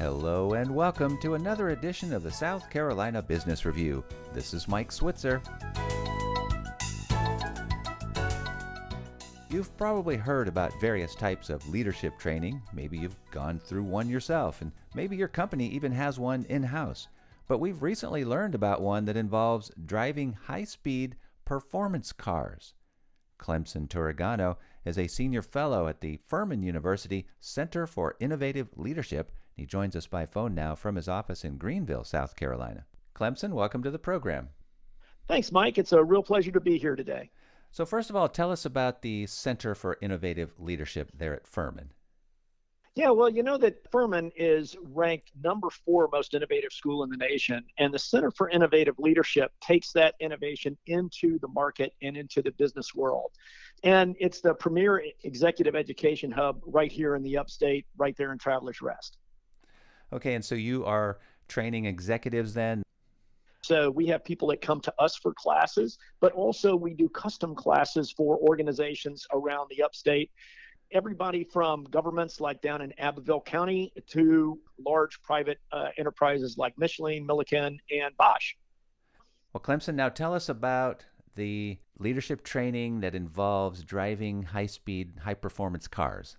Hello and welcome to another edition of the South Carolina Business Review. This is Mike Switzer. You've probably heard about various types of leadership training. Maybe you've gone through one yourself, and maybe your company even has one in-house. But we've recently learned about one that involves driving high-speed performance cars. Clemson Turigano is a senior fellow at the Furman University Center for Innovative Leadership. He joins us by phone now from his office in Greenville, South Carolina. Clemson, welcome to the program. Thanks, Mike. It's a real pleasure to be here today. So first of all, tell us about the Center for Innovative Leadership there at Furman. Yeah, well, you know that Furman is ranked number 4 most innovative school in the nation, and the Center for Innovative Leadership takes that innovation into the market and into the business world. And it's the premier executive education hub right here in the upstate, right there in Travelers Rest. Okay, and so you are training executives then? So we have people that come to us for classes, but also we do custom classes for organizations around the upstate. Everybody from governments like down in Abbeville County to large private enterprises like Michelin, Milliken, and Bosch. Well, Clemson, now tell us about the leadership training that involves driving high-speed, high-performance cars.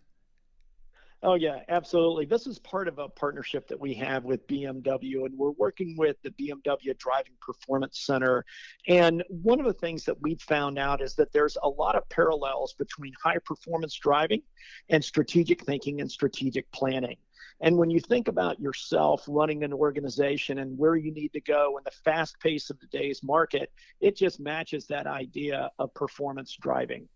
Oh, yeah, absolutely. This is part of a partnership that we have with BMW, and we're working with the BMW Driving Performance Center. And one of the things that we've found out is that there's a lot of parallels between high performance driving and strategic thinking and strategic planning. And when you think about yourself running an organization and where you need to go and the fast pace of today's market, it just matches that idea of performance driving.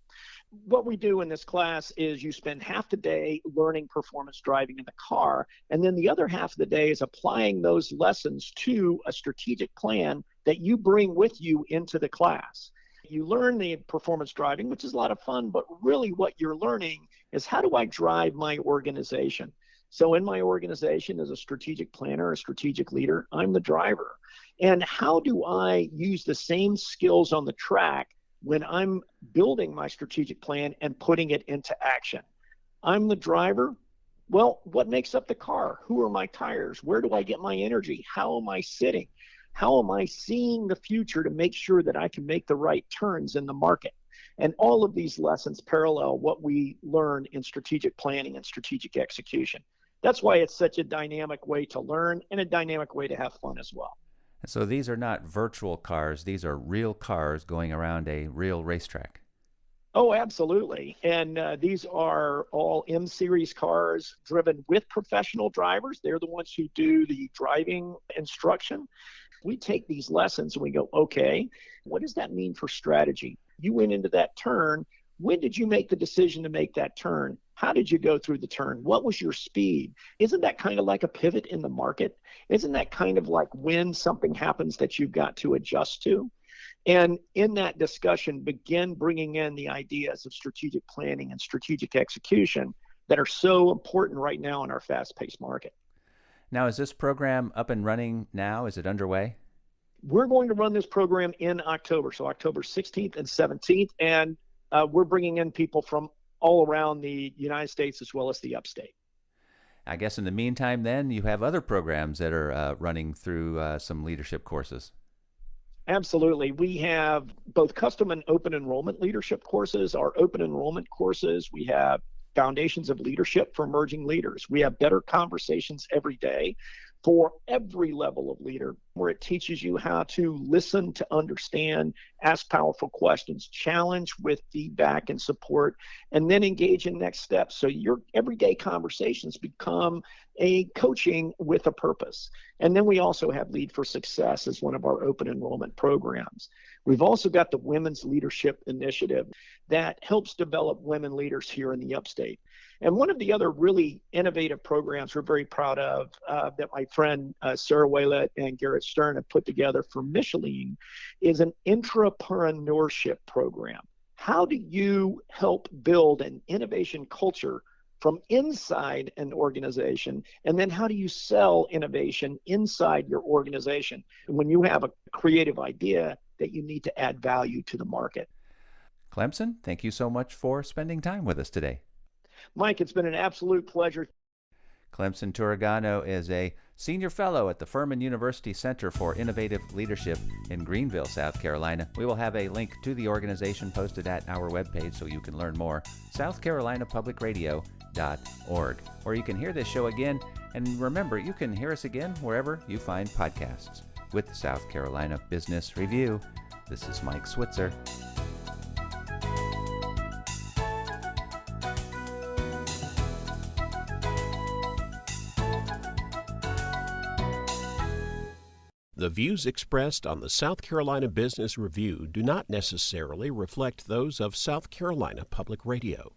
What we do in this class is you spend half the day learning performance driving in the car, and then the other half of the day is applying those lessons to a strategic plan that you bring with you into the class. You learn the performance driving, which is a lot of fun, but really what you're learning is how do I drive my organization? So in my organization as a strategic planner, a strategic leader, I'm the driver. And how do I use the same skills on the track when I'm building my strategic plan and putting it into action? I'm the driver. Well, what makes up the car? Who are my tires? Where do I get my energy? How am I sitting? How am I seeing the future to make sure that I can make the right turns in the market? And all of these lessons parallel what we learn in strategic planning and strategic execution. That's why it's such a dynamic way to learn and a dynamic way to have fun as well. So these are not virtual cars, these are real cars going around a real racetrack. Oh, absolutely. And these are all M-Series cars driven with professional drivers. They're the ones who do the driving instruction. We take these lessons and we go, okay, what does that mean for strategy? You went into that turn. When did you make the decision to make that turn? How did you go through the turn? What was your speed? Isn't that kind of like a pivot in the market? Isn't that kind of like when something happens that you've got to adjust to? And in that discussion, begin bringing in the ideas of strategic planning and strategic execution that are so important right now in our fast-paced market. Now, is this program up and running now? Is it underway? We're going to run this program in October, so October 16th and 17th, and we're bringing in people from all around the United States as well as the upstate. I guess in the meantime, then, you have other programs that are running through some leadership courses. Absolutely. We have both custom and open enrollment leadership courses. Our open enrollment courses, we have Foundations of Leadership for Emerging Leaders. We have Better Conversations Every Day for every level of leader, where it teaches you how to listen, to understand, ask powerful questions, challenge with feedback and support, and then engage in next steps. So your everyday conversations become a coaching with a purpose. And then we also have Lead for Success as one of our open enrollment programs. We've also got the Women's Leadership Initiative that helps develop women leaders here in the upstate. And one of the other really innovative programs we're very proud of that my friend Sarah Waylett and Garrett Stern have put together for Michelin is an intrapreneurship program. How do you help build an innovation culture from inside an organization? And then how do you sell innovation inside your organization when you have a creative idea that you need to add value to the market? Clemson, thank you so much for spending time with us today. Mike, it's been an absolute pleasure. Clemson Turagano is a senior fellow at the Furman University Center for Innovative Leadership in Greenville, South Carolina. We will have a link to the organization posted at our webpage so you can learn more, southcarolinapublicradio.org. Or you can hear this show again, and remember, you can hear us again wherever you find podcasts. With the South Carolina Business Review, this is Mike Switzer. The views expressed on the South Carolina Business Review do not necessarily reflect those of South Carolina Public Radio.